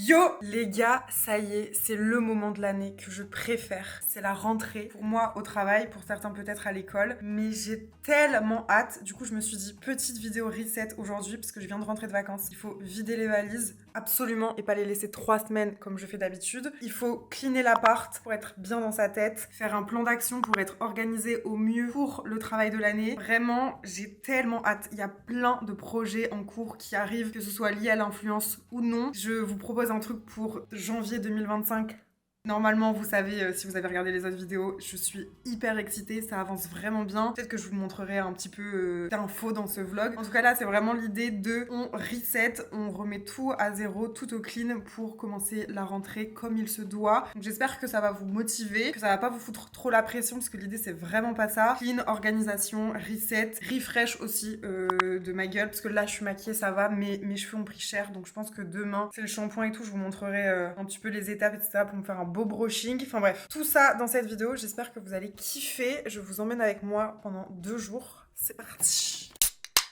Yo les gars, ça y est, c'est le moment de l'année que je préfère. C'est la rentrée, pour moi au travail, pour certains peut-être à l'école. Mais j'ai tellement hâte. Du coup, je me suis dit, petite vidéo reset aujourd'hui, parce que je viens de rentrer de vacances. Il faut vider les valises, absolument, et pas les laisser 3 semaines comme je fais d'habitude. Il faut cleaner l'appart pour être bien dans sa tête, faire un plan d'action pour être organisé au mieux pour le travail de l'année. Vraiment, j'ai tellement hâte. Il y a plein de projets en cours qui arrivent, que ce soit lié à l'influence ou non. Je vous propose un truc pour janvier 2025. Normalement, vous savez, si vous avez regardé les autres vidéos, je suis hyper excitée, ça avance vraiment bien. Peut-être que je vous montrerai un petit peu d'infos dans ce vlog. En tout cas là, c'est vraiment l'idée de on reset, on remet tout à zéro, tout au clean pour commencer la rentrée comme il se doit. Donc j'espère que ça va vous motiver, que ça va pas vous foutre trop la pression parce que l'idée c'est vraiment pas ça. Clean, organisation, reset, refresh aussi de ma gueule parce que là je suis maquillée, ça va, mais mes cheveux ont pris cher donc je pense que demain, c'est le shampoing et tout, je vous montrerai un petit peu les étapes etc. pour me faire un beau brushing, enfin bref, tout ça dans cette vidéo, j'espère que vous allez kiffer, je vous emmène avec moi pendant 2 jours, c'est parti.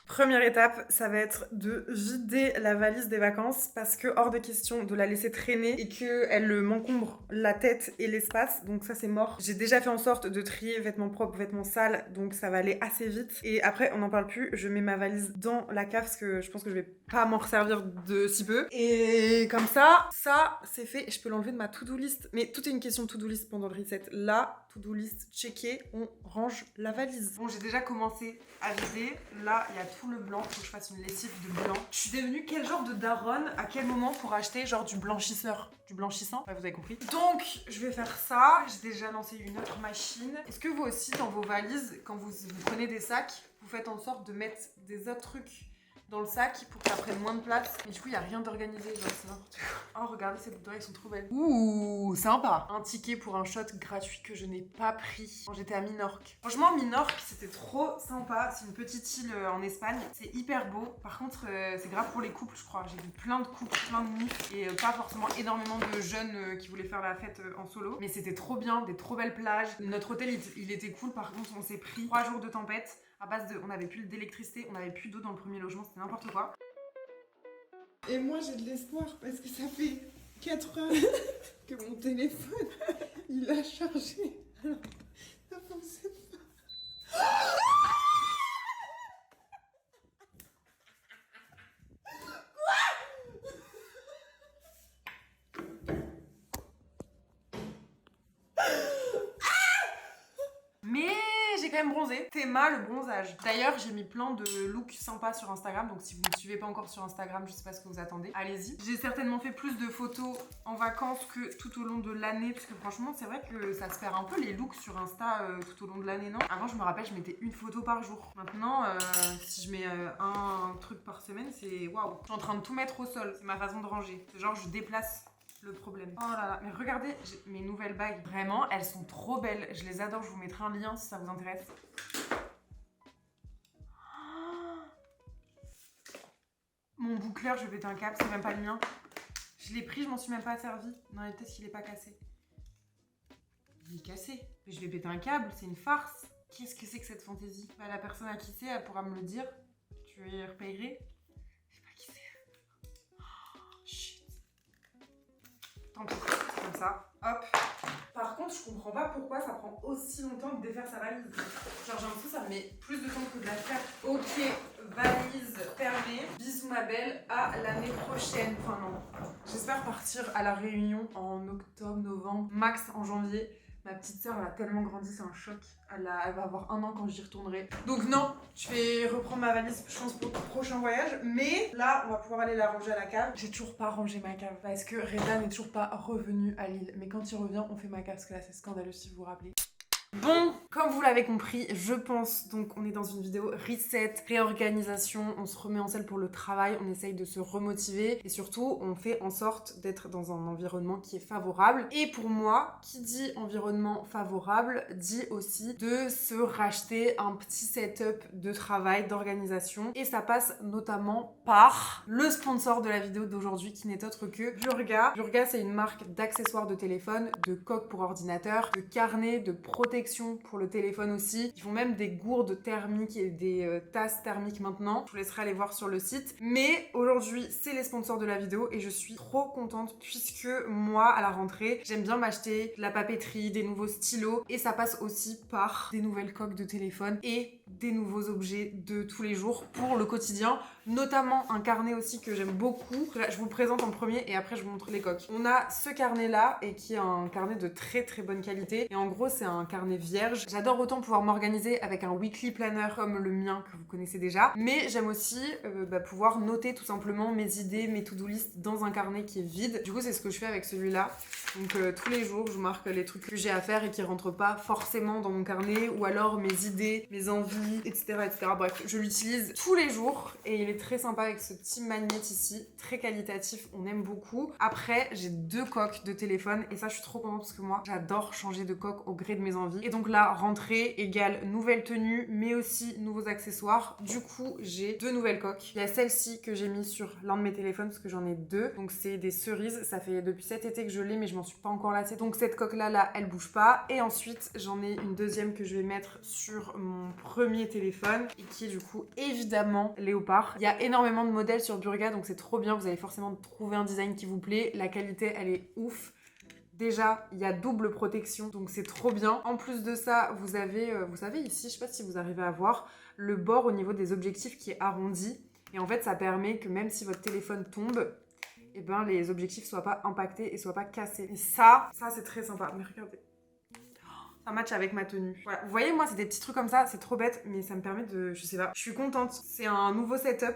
Première étape, ça va être de vider la valise des vacances parce que hors de question de la laisser traîner et qu'elle m'encombre la tête et l'espace, donc ça c'est mort. J'ai déjà fait en sorte de trier vêtements propres, vêtements sales, donc ça va aller assez vite. Et après, on n'en parle plus, je mets ma valise dans la cave parce que je pense que je vais pas m'en resservir de si peu. Et comme ça c'est fait et je peux l'enlever de ma to-do list. Mais tout est une question de to-do list pendant le reset. Là, to-do list checké, on range la valise. Bon, j'ai déjà commencé à vider. Là, il y a tout le blanc, faut que je fasse une lessive de blanc. Je suis devenue quel genre de daronne à quel moment pour acheter genre du blanchisseur, du blanchissant, ouais, vous avez compris. Donc je vais faire ça, j'ai déjà lancé une autre machine. Est-ce que vous aussi dans vos valises, quand vous prenez des sacs, vous faites en sorte de mettre des autres trucs dans le sac pour que ça prenne moins de place. Mais du coup, il n'y a rien d'organisé, genre c'est n'importe quoi. Oh, regardez, ces bouteilles, elles sont trop belles. Ouh, sympa. Un ticket pour un shot gratuit que je n'ai pas pris quand j'étais à Minorque. Franchement, Minorque, c'était trop sympa. C'est une petite île en Espagne. C'est hyper beau. Par contre, c'est grave pour les couples, je crois. J'ai vu plein de couples, plein de mifs et pas forcément énormément de jeunes qui voulaient faire la fête en solo. Mais c'était trop bien, des trop belles plages. Notre hôtel, il était cool. Par contre, on s'est pris 3 jours de tempête. À base de, on n'avait plus d'électricité, on n'avait plus d'eau dans le premier logement, c'était n'importe quoi. Et moi j'ai de l'espoir parce que ça fait 4 heures que mon téléphone il a chargé. Alors, ça fonctionne pas. Mais j'ai quand même bronzé. Théma le bronzage. D'ailleurs, j'ai mis plein de looks sympas sur Instagram. Donc si vous ne me suivez pas encore sur Instagram, je sais pas ce que vous attendez. Allez-y. J'ai certainement fait plus de photos en vacances que tout au long de l'année. Parce que franchement, c'est vrai que ça se perd un peu les looks sur Insta tout au long de l'année, non? Avant, je me rappelle, je mettais une photo par jour. Maintenant, si je mets un truc par semaine, c'est waouh. Je suis en train de tout mettre au sol. C'est ma façon de ranger. C'est genre, je déplace le problème. Oh là là, mais regardez mes nouvelles bagues. Vraiment, elles sont trop belles. Je les adore. Je vous mettrai un lien si ça vous intéresse. Mon boucleur, je vais péter un câble. C'est même pas le mien. Je l'ai pris, je m'en suis même pas servi. Non, peut-être qu'il est pas cassé. Il est cassé. Mais je vais péter un câble. C'est une farce. Qu'est-ce que c'est que cette fantaisie? Bah, la personne à qui c'est, elle pourra me le dire. Tu les repérerai. Je sais pas qui c'est. Oh, shit. Tant pis, c'est comme ça. Hop. Par contre, je comprends pas pourquoi ça prend aussi longtemps de défaire sa valise. Genre, j'ai l'impression que ça me met plus de temps que de la faire. Ok, valise fermée. Bisous ma belle, à l'année prochaine. Enfin non. J'espère partir à la Réunion en octobre, novembre, max en janvier. Ma petite sœur, elle a tellement grandi, c'est un choc. Elle va avoir 1 an quand j'y retournerai. Donc non, je vais reprendre ma valise, je pense, pour le prochain voyage. Mais là, on va pouvoir aller la ranger à la cave. J'ai toujours pas rangé ma cave parce que Reda n'est toujours pas revenu à Lille. Mais quand il revient, on fait ma cave parce que là, c'est scandaleux si vous vous rappelez. Bon, comme vous l'avez compris, je pense, donc on est dans une vidéo reset, réorganisation, on se remet en selle pour le travail, on essaye de se remotiver et surtout on fait en sorte d'être dans un environnement qui est favorable. Et pour moi, qui dit environnement favorable, dit aussi de se racheter un petit setup de travail, d'organisation. Et ça passe notamment par le sponsor de la vidéo d'aujourd'hui qui n'est autre que Burga. Burga, c'est une marque d'accessoires de téléphone, de coques pour ordinateur, de carnets, de protection protection pour le téléphone aussi. Ils font même des gourdes thermiques et des tasses thermiques maintenant. Je vous laisserai aller voir sur le site. Mais aujourd'hui, c'est les sponsors de la vidéo et je suis trop contente puisque moi, à la rentrée, j'aime bien m'acheter de la papeterie, des nouveaux stylos et ça passe aussi par des nouvelles coques de téléphone et des nouveaux objets de tous les jours pour le quotidien, notamment un carnet aussi que j'aime beaucoup. Je vous le présente en premier et après je vous montre les coques. On a ce carnet là et qui est un carnet de très très bonne qualité et en gros c'est un carnet vierge. J'adore autant pouvoir m'organiser avec un weekly planner comme le mien que vous connaissez déjà, mais j'aime aussi pouvoir noter tout simplement mes idées, mes to-do list dans un carnet qui est vide. Du coup c'est ce que je fais avec celui-là. Donc tous les jours je marque les trucs que j'ai à faire et qui rentrent pas forcément dans mon carnet, ou alors mes idées, mes envies, etc. Bref, je l'utilise tous les jours et il est très sympa avec ce petit magnet ici, très qualitatif, on aime beaucoup. Après, j'ai 2 coques de téléphone et ça je suis trop contente parce que moi j'adore changer de coque au gré de mes envies. Et donc là, rentrée égale nouvelle tenue, mais aussi nouveaux accessoires. Du coup, j'ai 2 nouvelles coques. Il y a celle-ci que j'ai mis sur l'un de mes téléphones parce que j'en ai 2. Donc c'est des cerises, ça fait depuis cet été que je l'ai mais je m'en suis pas encore lassée. Donc cette coque là, elle bouge pas. Et ensuite, j'en ai une deuxième que je vais mettre sur mon premier téléphone et qui est du coup évidemment léopard. Il y a énormément de modèles sur Burga donc c'est trop bien, vous allez forcément trouver un design qui vous plaît. La qualité elle est ouf. Déjà, il y a double protection, donc c'est trop bien. En plus de ça, vous avez, vous savez ici, je sais pas si vous arrivez à voir, le bord au niveau des objectifs qui est arrondi. Et en fait, ça permet que même si votre téléphone tombe, eh ben, les objectifs soient pas impactés et soient pas cassés. Et ça c'est très sympa. Mais regardez. Ça match avec ma tenue. Voilà. Vous voyez, moi, c'est des petits trucs comme ça, c'est trop bête, mais ça me permet de... Je sais pas, je suis contente. C'est un nouveau setup,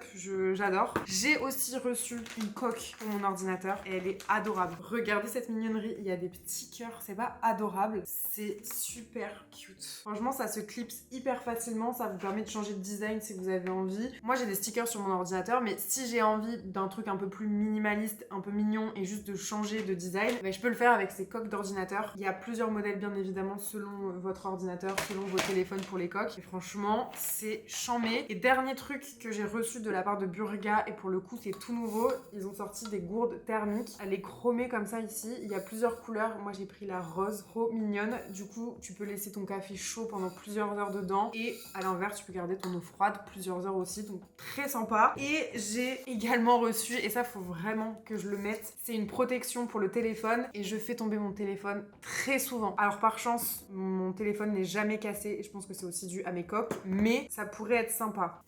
j'adore. J'ai aussi reçu une coque pour mon ordinateur et elle est adorable. Regardez cette mignonnerie, il y a des petits cœurs, c'est pas adorable, c'est super cute. Franchement, ça se clipse hyper facilement, ça vous permet de changer de design si vous avez envie. Moi, j'ai des stickers sur mon ordinateur, mais si j'ai envie d'un truc un peu plus minimaliste, un peu mignon et juste de changer de design, ben, je peux le faire avec ces coques d'ordinateur. Il y a plusieurs modèles, bien évidemment, selon votre ordinateur, selon vos téléphones pour les coques. Et franchement, c'est chambé. Et dernier truc que j'ai reçu de la part de Burga, et pour le coup, c'est tout nouveau. Ils ont sorti des gourdes thermiques. Elle est chromée comme ça ici. Il y a plusieurs couleurs. Moi, j'ai pris la rose, trop mignonne. Du coup, tu peux laisser ton café chaud pendant plusieurs heures dedans. Et à l'inverse, tu peux garder ton eau froide plusieurs heures aussi. Donc, très sympa. Et j'ai également reçu, et ça, faut vraiment que je le mette, c'est une protection pour le téléphone. Et je fais tomber mon téléphone très souvent. Alors, par chance, mon téléphone n'est jamais cassé et je pense que c'est aussi dû à mes coques, mais ça pourrait être sympa.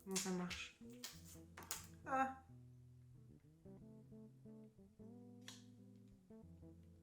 Comment ça marche? Ah.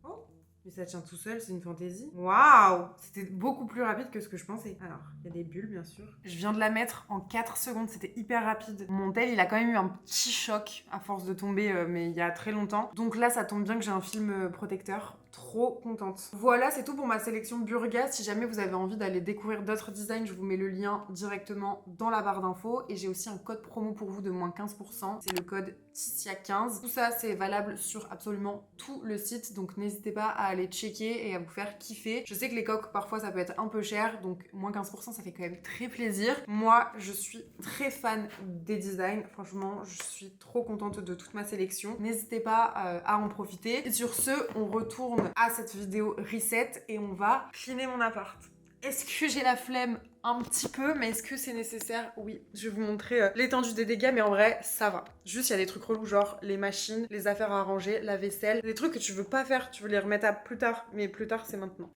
Oh, mais ça tient tout seul, c'est une fantaisie. Waouh! C'était beaucoup plus rapide que ce que je pensais. Alors, il y a des bulles, bien sûr. Je viens de la mettre en 4 secondes, c'était hyper rapide. Mon tel, il a quand même eu un petit choc à force de tomber, mais il y a très longtemps. Donc là, ça tombe bien que j'ai un film protecteur. Trop contente. Voilà, c'est tout pour ma sélection Burga. Si jamais vous avez envie d'aller découvrir d'autres designs, je vous mets le lien directement dans la barre d'infos. Et j'ai aussi un code promo pour vous de moins 15%. C'est le code Ticia15. Tout ça, c'est valable sur absolument tout le site. Donc n'hésitez pas à aller checker et à vous faire kiffer. Je sais que les coques, parfois, ça peut être un peu cher. Donc moins 15%, ça fait quand même très plaisir. Moi, je suis très fan des designs. Franchement, je suis trop contente de toute ma sélection. N'hésitez pas à en profiter. Et sur ce, on retourne à cette vidéo reset et on va cleaner mon appart. Est-ce que j'ai la flemme? Un petit peu, mais est-ce que c'est nécessaire? Oui, je vais vous montrer l'étendue des dégâts, mais en vrai, ça va. Juste, il y a des trucs relous, genre les machines, les affaires à ranger, la vaisselle, des trucs que tu veux pas faire, tu veux les remettre à plus tard, mais plus tard, c'est maintenant.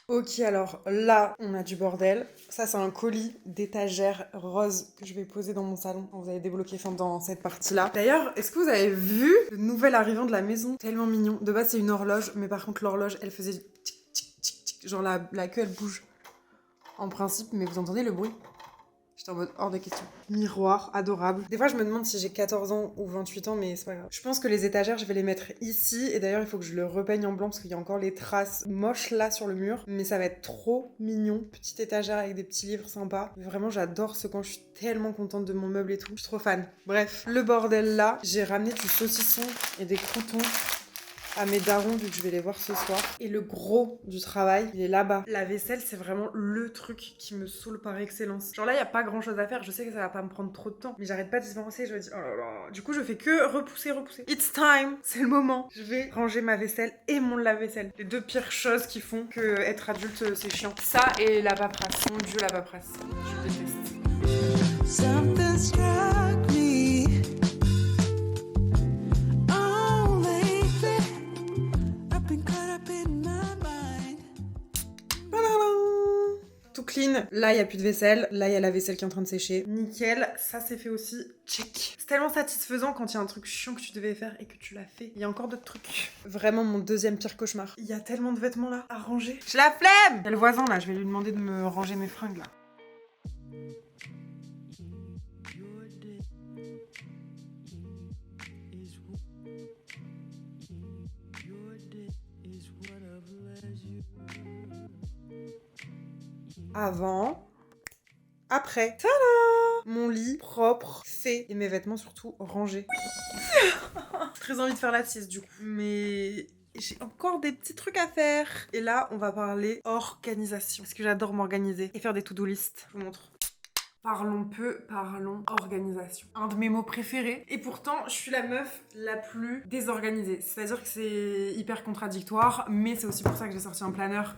Ok, alors là, on a du bordel. Ça, c'est un colis d'étagères rose que je vais poser dans mon salon quand vous allez débloquer enfin, dans cette partie-là. D'ailleurs, est-ce que vous avez vu le nouvel arrivant de la maison? Tellement mignon. De base, c'est une horloge, mais par contre, l'horloge, elle faisait tic, tic, tic, tic. Genre la queue, elle bouge. En principe, mais vous entendez le bruit? J'étais en mode hors de question. Miroir, adorable. Des fois, je me demande si j'ai 14 ans ou 28 ans, mais c'est pas grave. Je pense que les étagères, je vais les mettre ici. Et d'ailleurs, il faut que je le repeigne en blanc parce qu'il y a encore les traces moches là sur le mur. Mais ça va être trop mignon. Petite étagère avec des petits livres sympas. Vraiment, j'adore ce coin. Je suis tellement contente de mon meuble et tout. Je suis trop fan. Bref, le bordel là. J'ai ramené du saucisson et des croutons à mes darons vu que je vais les voir ce soir. Et le gros du travail, il est là-bas. La vaisselle, c'est vraiment le truc qui me saoule par excellence. Genre là, il y a pas grand-chose à faire. Je sais que ça va pas me prendre trop de temps, mais j'arrête pas d'y penser. Je me dis, oh là là. Du coup, je fais que repousser. It's time. C'est le moment. Je vais ranger ma vaisselle et mon lave-vaisselle. Les deux pires choses qui font que être adulte, c'est chiant. Ça et la paperasse. Mon Dieu, la paperasse. Je déteste. Something struck me. Oh, lately, I've been caught up in my mind. Tout clean. Là, il n'y a plus de vaisselle. Là, il y a la vaisselle qui est en train de sécher. Nickel. Ça, c'est fait aussi. Check. C'est tellement satisfaisant quand il y a un truc chiant que tu devais faire et que tu l'as fait. Il y a encore d'autres trucs. Vraiment mon deuxième pire cauchemar. Il y a tellement de vêtements là à ranger. J'ai la flemme. Il y a le voisin là. Je vais lui demander de me ranger mes fringues là. Avant, après. Tada! Mon lit propre, fait. Et mes vêtements surtout rangés. Très envie de faire la sieste du coup. Mais j'ai encore des petits trucs à faire. Et là, on va parler organisation. Parce que j'adore m'organiser et faire des to-do list. Je vous montre. Parlons peu, parlons organisation. Un de mes mots préférés. Et pourtant, je suis la meuf la plus désorganisée. C'est-à-dire que c'est hyper contradictoire, mais c'est aussi pour ça que j'ai sorti un planeur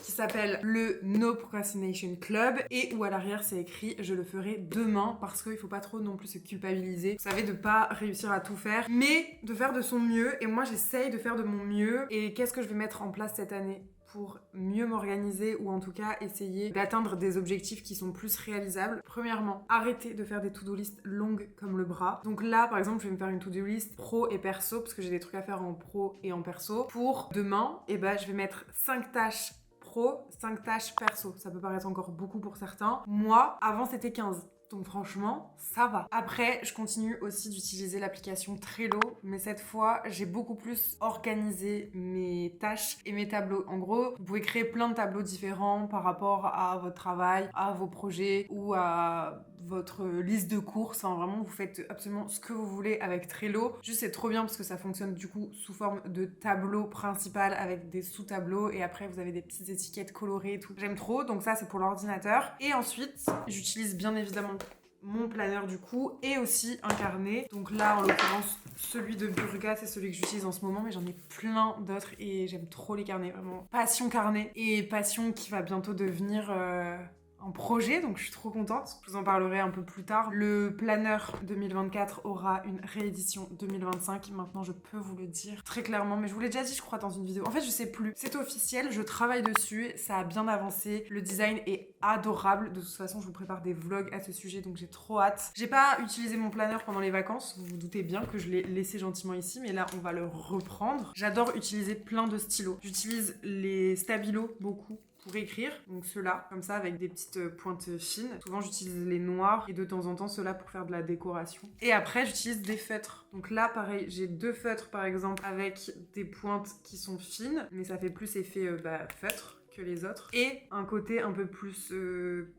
qui s'appelle le No Procrastination Club et où à l'arrière c'est écrit je le ferai demain parce qu'il faut pas trop non plus se culpabiliser. Vous savez, de pas réussir à tout faire, mais de faire de son mieux. Et moi, j'essaye de faire de mon mieux. Et qu'est-ce que je vais mettre en place cette année pour mieux m'organiser ou en tout cas essayer d'atteindre des objectifs qui sont plus réalisables? Premièrement, arrêtez de faire des to-do list longues comme le bras. Donc là, par exemple, je vais me faire une to-do list pro et perso parce que j'ai des trucs à faire en pro et en perso. Pour demain, je vais mettre 5 tâches pro, 5 tâches perso. Ça peut paraître encore beaucoup pour certains. Moi, avant, c'était 15. Donc franchement, ça va. Après, je continue aussi d'utiliser l'application Trello, mais cette fois, j'ai beaucoup plus organisé mes tâches et mes tableaux. En gros, vous pouvez créer plein de tableaux différents par rapport à votre travail, à vos projets ou à votre liste de courses. Enfin, vraiment, vous faites absolument ce que vous voulez avec Trello. Juste, c'est trop bien parce que ça fonctionne du coup sous forme de tableau principal avec des sous-tableaux et après, vous avez des petites étiquettes colorées et tout. J'aime trop, donc ça, c'est pour l'ordinateur. Et ensuite, j'utilise bien évidemment mon planeur du coup et aussi un carnet. Donc là, en l'occurrence, celui de Burga, c'est celui que j'utilise en ce moment, mais j'en ai plein d'autres et j'aime trop les carnets, vraiment. Passion carnet et passion qui va bientôt devenir un projet, donc je suis trop contente. Je vous en parlerai un peu plus tard. Le planeur 2024 aura une réédition 2025. Maintenant, je peux vous le dire très clairement, mais je vous l'ai déjà dit, je crois, dans une vidéo. En fait, je sais plus. C'est officiel, je travaille dessus, ça a bien avancé. Le design est adorable. De toute façon, je vous prépare des vlogs à ce sujet, donc j'ai trop hâte. J'ai pas utilisé mon planeur pendant les vacances. Vous vous doutez bien que je l'ai laissé gentiment ici, mais là, on va le reprendre. J'adore utiliser plein de stylos. J'utilise les Stabilo beaucoup pour écrire, donc ceux-là, comme ça, avec des petites pointes fines. Souvent, j'utilise les noirs et de temps en temps, ceux-là pour faire de la décoration. Et après, j'utilise des feutres. Donc là, pareil, j'ai 2 feutres, par exemple, avec des pointes qui sont fines, mais ça fait plus effet feutre que les autres. Et un côté un peu plus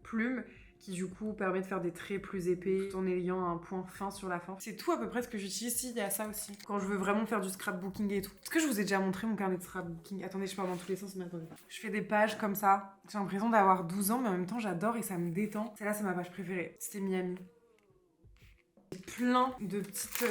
plume, qui du coup permet de faire des traits plus épais tout en ayant un point fin sur la fin. C'est tout à peu près ce que j'utilise. Si, il y a ça aussi. Quand je veux vraiment faire du scrapbooking et tout. Est-ce que je vous ai déjà montré mon carnet de scrapbooking? Attendez, je pars dans tous les sens, mais attendez. Je fais des pages comme ça. J'ai l'impression d'avoir 12 ans, mais en même temps, j'adore et ça me détend. Celle-là, c'est ma page préférée. C'était Miami. Plein de petites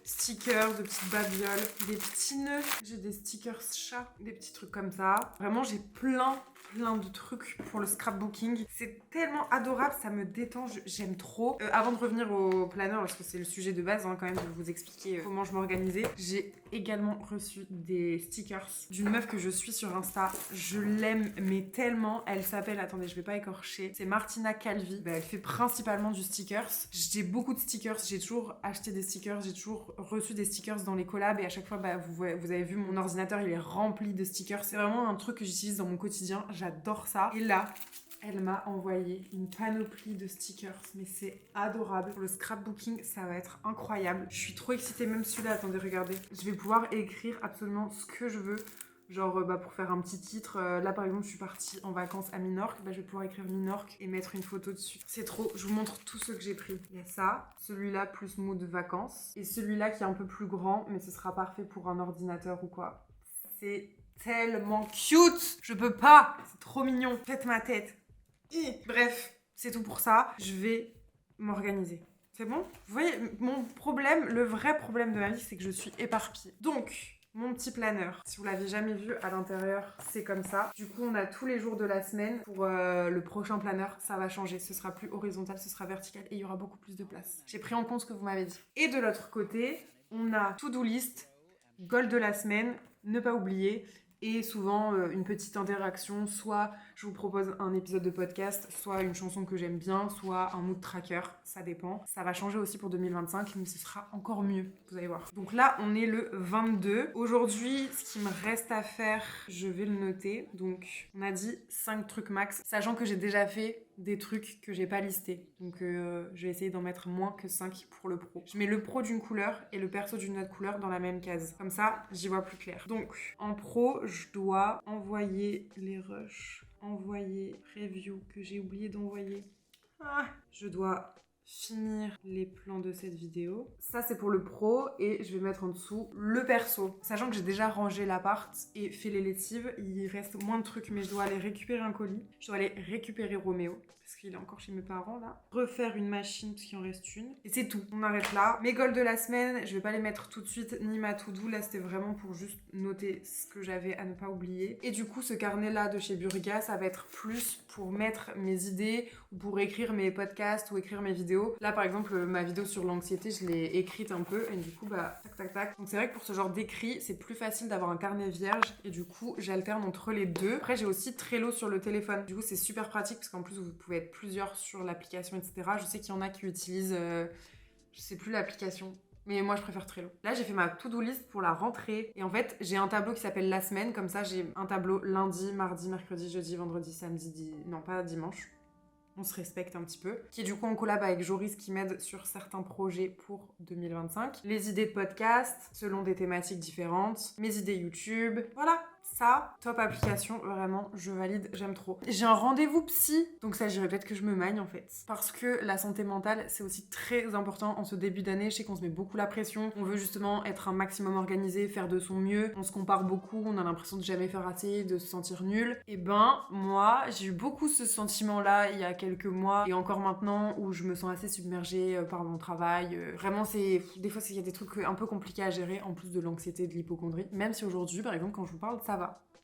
stickers, de petites babioles, des petits nœuds. J'ai des stickers chats, des petits trucs comme ça. Vraiment, j'ai plein de trucs pour le scrapbooking. C'est tellement adorable, ça me détend, j'aime trop. Avant de revenir au planeur, parce que c'est le sujet de base, quand même, de vous expliquer comment je m'organisais, j'ai également reçu des stickers d'une meuf que je suis sur Insta. Je l'aime, mais tellement. Elle s'appelle, attendez, je vais pas écorcher, c'est Martina Calvi. Elle fait principalement du stickers. J'ai beaucoup de stickers, j'ai toujours acheté des stickers, j'ai toujours reçu des stickers dans les collabs et à chaque fois, vous avez vu, mon ordinateur, il est rempli de stickers. C'est vraiment un truc que j'utilise dans mon quotidien. J'adore ça. Et là, elle m'a envoyé une panoplie de stickers, mais c'est adorable. Pour le scrapbooking, ça va être incroyable. Je suis trop excitée, même celui-là, attendez, regardez. Je vais pouvoir écrire absolument ce que je veux. Genre pour faire un petit titre, là par exemple je suis partie en vacances à Minorque, je vais pouvoir écrire Minorque et mettre une photo dessus. C'est trop, je vous montre tous ceux que j'ai pris. Il y a ça, celui-là plus mood vacances, et celui-là qui est un peu plus grand, mais ce sera parfait pour un ordinateur ou quoi. C'est tellement cute, je peux pas, c'est trop mignon, faites ma tête. Bref, c'est tout pour ça, je vais m'organiser. C'est bon? Vous voyez, mon problème, le vrai problème de ma vie, c'est que je suis éparpillée. Donc, mon petit planeur, si vous l'avez jamais vu à l'intérieur, c'est comme ça. Du coup, on a tous les jours de la semaine. Pour le prochain planeur, ça va changer. Ce sera plus horizontal, ce sera vertical et il y aura beaucoup plus de place. J'ai pris en compte ce que vous m'avez dit. Et de l'autre côté, on a to-do list, goal de la semaine, ne pas oublier. Et souvent, une petite interaction, soit je vous propose un épisode de podcast, soit une chanson que j'aime bien, soit un mood tracker, ça dépend. Ça va changer aussi pour 2025, mais ce sera encore mieux, vous allez voir. Donc là, on est le 22. Aujourd'hui, ce qui me reste à faire, je vais le noter. Donc, on a dit 5 trucs max, sachant que j'ai déjà fait des trucs que j'ai pas listés. Donc, je vais essayer d'en mettre moins que 5 pour le pro. Je mets le pro d'une couleur et le perso d'une autre couleur dans la même case. Comme ça, j'y vois plus clair. Donc, en pro, je dois envoyer les rushs, envoyer review que j'ai oublié d'envoyer. Je dois finir les plans de cette vidéo. Ça, c'est pour le pro et je vais mettre en dessous le perso. Sachant que j'ai déjà rangé l'appart et fait les lessives, il reste moins de trucs, mais je dois aller récupérer un colis. Je dois aller récupérer Roméo, parce qu'il est encore chez mes parents, là. Refaire une machine, parce qu'il en reste une. Et c'est tout. On arrête là. Mes goals de la semaine, je vais pas les mettre tout de suite, ni ma to-do. Là, c'était vraiment pour juste noter ce que j'avais à ne pas oublier. Et du coup, ce carnet-là de chez Burga, ça va être plus pour mettre mes idées, ou pour écrire mes podcasts, ou écrire mes vidéos. Là, par exemple, ma vidéo sur l'anxiété, je l'ai écrite un peu, et du coup, tac, tac, tac. Donc c'est vrai que pour ce genre d'écrit, c'est plus facile d'avoir un carnet vierge, et du coup, j'alterne entre les deux. Après, j'ai aussi Trello sur le téléphone. Du coup, c'est super pratique, parce qu'en plus, vous pouvez être plusieurs sur l'application, etc. Je sais qu'il y en a qui utilisent, je sais plus l'application, mais moi je préfère Trello. Là j'ai fait ma to-do list pour la rentrée et en fait j'ai un tableau qui s'appelle la semaine, comme ça j'ai un tableau lundi, mardi, mercredi, jeudi, vendredi, samedi, non pas dimanche. On se respecte un petit peu. Qui est du coup en collab avec Joris qui m'aide sur certains projets pour 2025. Les idées de podcast selon des thématiques différentes. Mes idées YouTube. Voilà. Ça, top application, vraiment, je valide, j'aime trop. J'ai un rendez-vous psy, donc ça, j'irai peut-être que je me magne en fait. Parce que la santé mentale, c'est aussi très important en ce début d'année. Je sais qu'on se met beaucoup la pression, on veut justement être un maximum organisé, faire de son mieux. On se compare beaucoup, on a l'impression de jamais faire assez, de se sentir nul. Et moi, j'ai eu beaucoup ce sentiment-là il y a quelques mois et encore maintenant où je me sens assez submergée par mon travail. Vraiment, des fois, il y a des trucs un peu compliqués à gérer en plus de l'anxiété, de l'hypocondrie. Même si aujourd'hui, par exemple, quand je vous parle, ça va.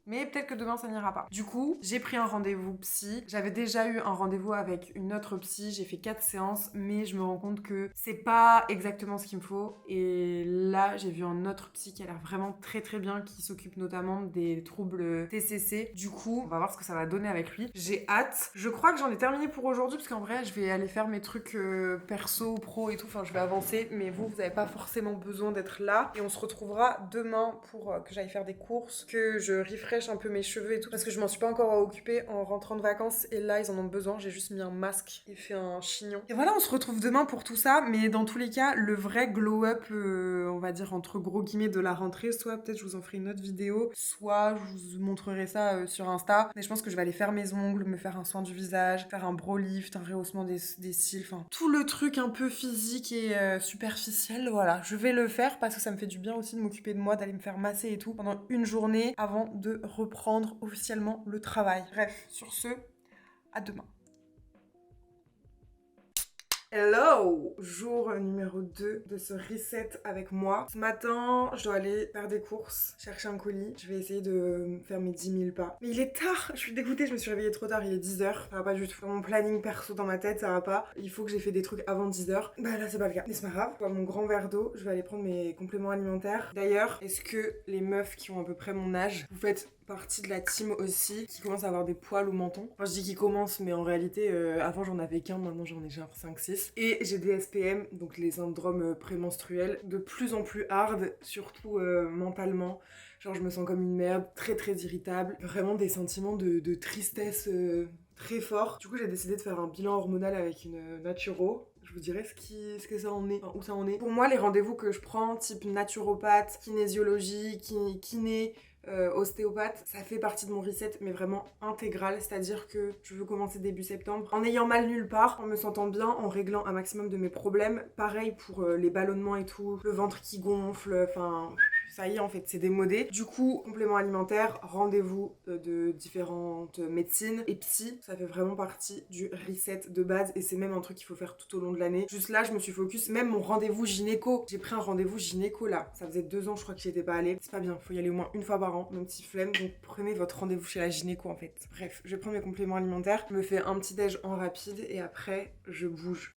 Mais peut-être que demain ça n'ira pas. Du coup, j'ai pris un rendez-vous psy. J'avais déjà eu un rendez-vous avec une autre psy. J'ai fait 4 séances, mais je me rends compte que c'est pas exactement ce qu'il me faut. Et là, j'ai vu un autre psy qui a l'air vraiment très très bien, qui s'occupe notamment des troubles TCC. Du coup, on va voir ce que ça va donner avec lui. J'ai hâte. Je crois que j'en ai terminé pour aujourd'hui, parce qu'en vrai, je vais aller faire mes trucs perso, pro et tout. Enfin, je vais avancer, mais vous avez pas forcément besoin d'être là. Et on se retrouvera demain pour que j'aille faire des courses, que je refresh un peu mes cheveux et tout, parce que je m'en suis pas encore occupée en rentrant de vacances et là ils en ont besoin. J'ai juste mis un masque et fait un chignon. Et voilà, on se retrouve demain pour tout ça, mais dans tous les cas, le vrai glow-up, on va dire entre gros guillemets, de la rentrée, soit peut-être je vous en ferai une autre vidéo, soit je vous montrerai ça sur Insta. Mais je pense que je vais aller faire mes ongles, me faire un soin du visage, faire un brow lift, un rehaussement des cils, enfin tout le truc un peu physique et superficiel. Voilà, je vais le faire parce que ça me fait du bien aussi de m'occuper de moi, d'aller me faire masser et tout pendant une journée avant de reprendre officiellement le travail. Bref, sur ce, à demain. Hello! Jour numéro 2 de ce reset avec moi. Ce matin, je dois aller faire des courses, chercher un colis. Je vais essayer de faire mes 10 000 pas. Mais il est tard! Je suis dégoûtée, je me suis réveillée trop tard, il est 10h. Ça va pas du tout. Dans mon planning perso, dans ma tête, ça va pas. Il faut que j'ai fait des trucs avant 10h. Bah là, c'est pas le cas. Mais c'est pas grave. Je bois mon grand verre d'eau, je vais aller prendre mes compléments alimentaires. D'ailleurs, est-ce que les meufs qui ont à peu près mon âge, vous faites partie de la team aussi, qui commence à avoir des poils au menton? Enfin, je dis qu'ils commencent, mais en réalité, avant j'en avais qu'un, maintenant j'en ai genre 5-6. Et j'ai des SPM, donc les syndromes prémenstruels, de plus en plus hard, surtout mentalement. Genre je me sens comme une merde, très très irritable. Vraiment des sentiments de tristesse très forts. Du coup j'ai décidé de faire un bilan hormonal avec une naturo. Je vous dirai ce que ça en est, enfin, où ça en est. Pour moi, les rendez-vous que je prends, type naturopathe, kinésiologie, kiné, ostéopathe, ça fait partie de mon reset, mais vraiment intégral, c'est-à-dire que je veux commencer début septembre en ayant mal nulle part, en me sentant bien, en réglant un maximum de mes problèmes. Pareil pour les ballonnements et tout, le ventre qui gonfle, enfin... Ça y est, en fait, c'est démodé. Du coup, complément alimentaire, rendez-vous de différentes médecines et psy, ça fait vraiment partie du reset de base et c'est même un truc qu'il faut faire tout au long de l'année. Juste là, je me suis focus, même mon rendez-vous gynéco. J'ai pris un rendez-vous gynéco là. Ça faisait 2 ans, je crois que j'y étais pas allée. C'est pas bien, faut y aller au moins une fois par an, mon petit flemme. Donc prenez votre rendez-vous chez la gynéco en fait. Bref, je prends mes compléments alimentaires, je me fais un petit déj en rapide et après, je bouge.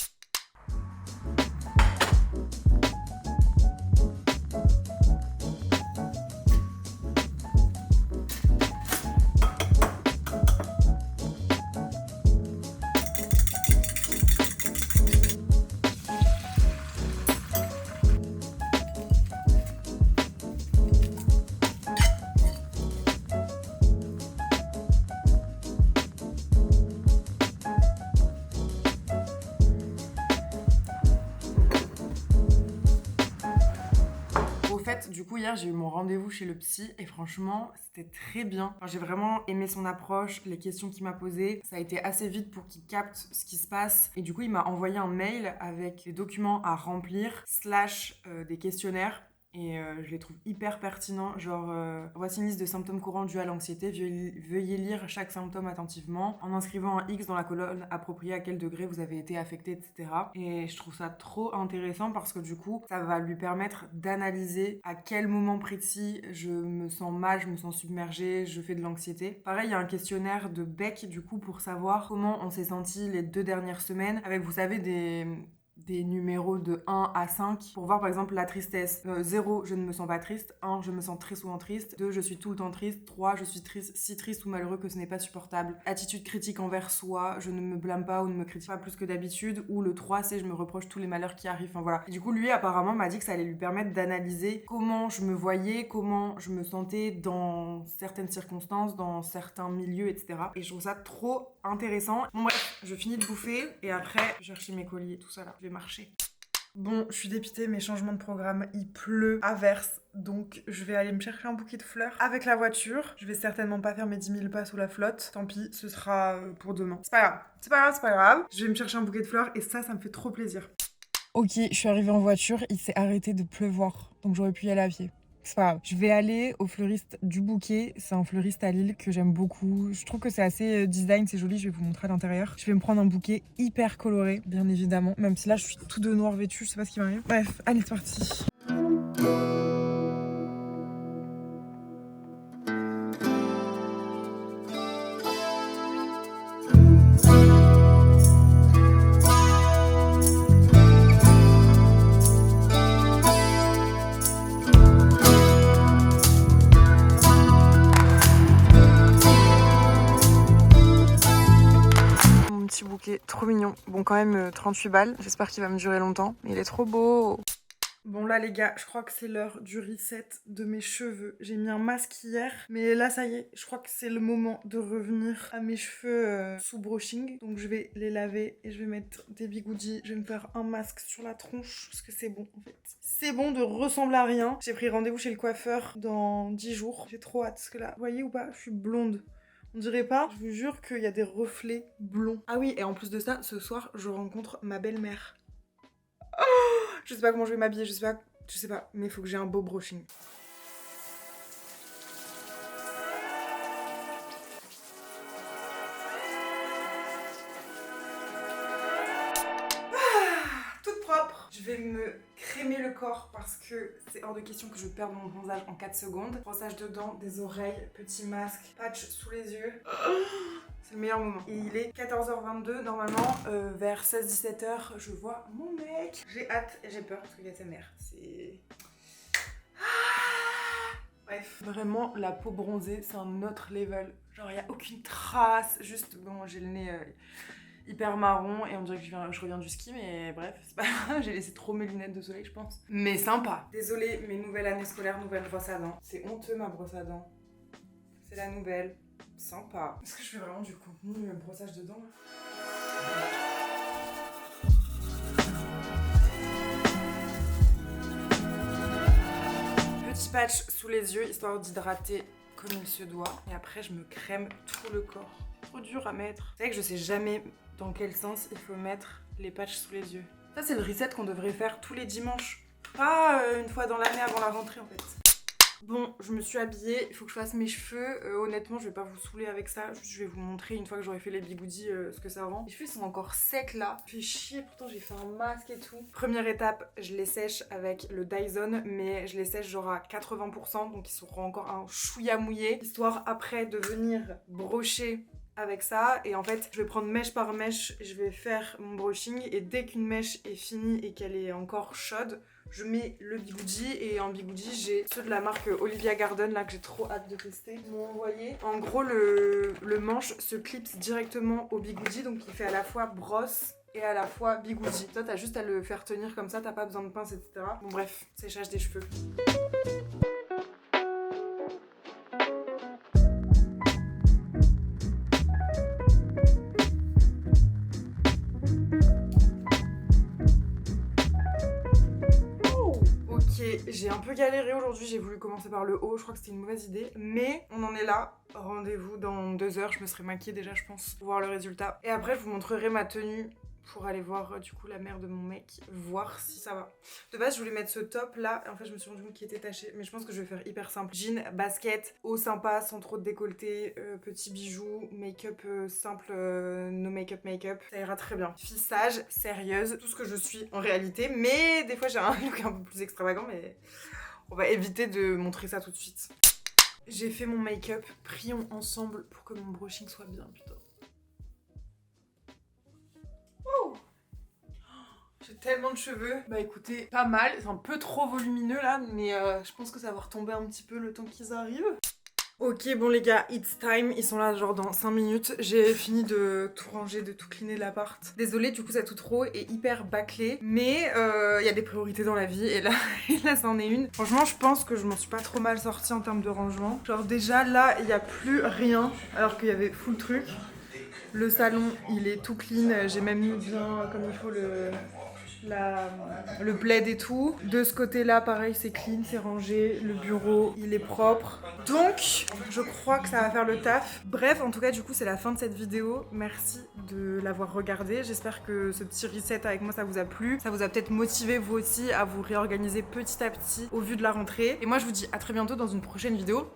Du coup, hier, j'ai eu mon rendez-vous chez le psy et franchement, c'était très bien. Enfin, j'ai vraiment aimé son approche, les questions qu'il m'a posées. Ça a été assez vite pour qu'il capte ce qui se passe. Et du coup, il m'a envoyé un mail avec des documents à remplir, / des questionnaires. Et je les trouve hyper pertinents, genre voici une liste de symptômes courants dus à l'anxiété, veuillez lire chaque symptôme attentivement en inscrivant un X dans la colonne appropriée à quel degré vous avez été affecté, etc. Et je trouve ça trop intéressant parce que du coup ça va lui permettre d'analyser à quel moment précis je me sens mal, je me sens submergée, je fais de l'anxiété. Pareil, il y a un questionnaire de Beck du coup pour savoir comment on s'est senti les 2 dernières semaines avec, vous savez, des numéros de 1 à 5 pour voir par exemple la tristesse. 0, je ne me sens pas triste. 1, je me sens très souvent triste. 2, je suis tout le temps triste. 3, je suis triste, si triste ou malheureux que ce n'est pas supportable. Attitude critique envers soi, je ne me blâme pas ou ne me critique pas plus que d'habitude. Ou le 3, c'est je me reproche tous les malheurs qui arrivent. Enfin voilà. Et du coup, lui apparemment m'a dit que ça allait lui permettre d'analyser comment je me voyais, comment je me sentais dans certaines circonstances, dans certains milieux, etc. Et je trouve ça trop intéressant. Bon bref, je finis de bouffer et après, je vais chercher mes colis et tout ça là. Je vais marcher. Bon, je suis dépitée, mes changements de programme, il pleut, averse, donc je vais aller me chercher un bouquet de fleurs avec la voiture. Je vais certainement pas faire mes 10 000 pas sous la flotte, tant pis, ce sera pour demain. C'est pas grave, c'est pas grave, c'est pas grave. Je vais me chercher un bouquet de fleurs et ça me fait trop plaisir. Ok, je suis arrivée en voiture, il s'est arrêté de pleuvoir, donc j'aurais pu y aller à pied. C'est pas grave. Je vais aller au fleuriste du bouquet. C'est un fleuriste à Lille que j'aime beaucoup. Je trouve que c'est assez design, c'est joli. Je vais vous montrer à l'intérieur. Je vais me prendre un bouquet hyper coloré, bien évidemment. Même si là, je suis tout de noir vêtue, je sais pas ce qui m'arrive. Bref, allez, c'est parti. Trop mignon. Bon, quand même 38 balles. J'espère qu'il va me durer longtemps. Mais il est trop beau. Bon là les gars, je crois que c'est l'heure du reset de mes cheveux. J'ai mis un masque hier, mais là ça y est, je crois que c'est le moment de revenir à mes cheveux sous brushing. Donc je vais les laver et je vais mettre des bigoudis. Je vais me faire un masque sur la tronche parce que c'est bon en fait. C'est bon de ressembler à rien. J'ai pris rendez-vous chez le coiffeur dans 10 jours. J'ai trop hâte parce que là, vous voyez ou pas, je suis blonde. On dirait pas, je vous jure qu'il y a des reflets blonds. Ah oui, et en plus de ça, ce soir, je rencontre ma belle-mère. Oh, je sais pas comment je vais m'habiller, je sais pas, mais il faut que j'ai un beau brushing. Toute propre. Je vais me crémer le corps parce que c'est hors de question que je perde mon bronzage en 4 secondes. Brossage de dents, des oreilles, petit masque, patch sous les yeux. C'est le meilleur moment. Et il est 14h22, normalement, vers 16-17h, je vois mon mec. J'ai hâte et j'ai peur parce qu'il y a sa mère. C'est... Bref. Vraiment, la peau bronzée, c'est un autre level. Genre, il n'y a aucune trace. Juste, bon, j'ai le nez hyper marron et on dirait que je reviens du ski, mais bref, c'est pas grave. J'ai laissé trop mes lunettes de soleil, je pense. Mais sympa. Désolée, mais nouvelle année scolaire, nouvelle brosse à dents. C'est honteux, ma brosse à dents. C'est la nouvelle. Sympa. Est-ce que je fais vraiment du contenu brossage de dents là ? Petit patch sous les yeux, histoire d'hydrater comme il se doit. Et après, je me crème tout le corps. Trop dur à mettre. C'est vrai que je sais jamais dans quel sens il faut mettre les patchs sous les yeux. Ça, c'est le reset qu'on devrait faire tous les dimanches. Pas une fois dans l'année avant la rentrée, en fait. Bon, je me suis habillée, il faut que je fasse mes cheveux. Honnêtement, je vais pas vous saouler avec ça. Juste, je vais vous montrer une fois que j'aurai fait les bigoudis ce que ça rend. Les cheveux sont encore secs là. Je fais chier, pourtant j'ai fait un masque et tout. Première étape, je les sèche avec le Dyson, mais je les sèche genre à 80%, donc ils seront encore un chouïa mouillé. Histoire après de venir brocher avec ça. Et en fait, je vais prendre mèche par mèche, je vais faire mon brushing. Et dès qu'une mèche est finie et qu'elle est encore chaude, je mets le bigoudi, et en bigoudi j'ai ceux de la marque Olivia Garden là que j'ai trop hâte de tester. Ils m'ont envoyé. En gros le manche se clipse directement au bigoudi, donc il fait à la fois brosse et à la fois bigoudi. Toi t'as juste à le faire tenir comme ça, t'as pas besoin de pince, etc. Bon bref, séchage des cheveux. J'ai un peu galéré aujourd'hui, j'ai voulu commencer par le haut, je crois que c'était une mauvaise idée, mais on en est là. Rendez-vous dans 2 heures, je me serai maquillée déjà je pense, pour voir le résultat. Et après je vous montrerai ma tenue pour aller voir du coup la mère de mon mec, voir si ça va. De base je voulais mettre ce top là, et en fait je me suis rendu compte qu'il était taché, mais je pense que je vais faire hyper simple. Jean, basket, haut sympa, sans trop de décolleté, petits bijoux, make-up simple, no make-up, ça ira très bien. Fille sage, sérieuse, tout ce que je suis en réalité, mais des fois j'ai un look un peu plus extravagant, mais on va éviter de montrer ça tout de suite. J'ai fait mon make-up, prions ensemble pour que mon brushing soit bien, putain. J'ai tellement de cheveux. Bah écoutez, pas mal. C'est un peu trop volumineux là, mais je pense que ça va retomber un petit peu le temps qu'ils arrivent. Ok, bon les gars, it's time. Ils sont là genre dans 5 minutes. J'ai fini de tout ranger, de tout cleaner l'appart. Désolée, du coup ça tout trop est hyper bâclé. Mais il y a des priorités dans la vie et là c'en est une. Franchement, je pense que je m'en suis pas trop mal sortie en termes de rangement. Genre déjà là, il n'y a plus rien alors qu'il y avait full truc. Le salon, il est tout clean. J'ai même mis bien comme il faut le plaid et tout. De ce côté-là, pareil, c'est clean, c'est rangé. Le bureau, il est propre. Donc, je crois que ça va faire le taf. Bref, en tout cas, du coup, c'est la fin de cette vidéo. Merci de l'avoir regardée. J'espère que ce petit reset avec moi, ça vous a plu. Ça vous a peut-être motivé, vous aussi, à vous réorganiser petit à petit au vu de la rentrée. Et moi, je vous dis à très bientôt dans une prochaine vidéo.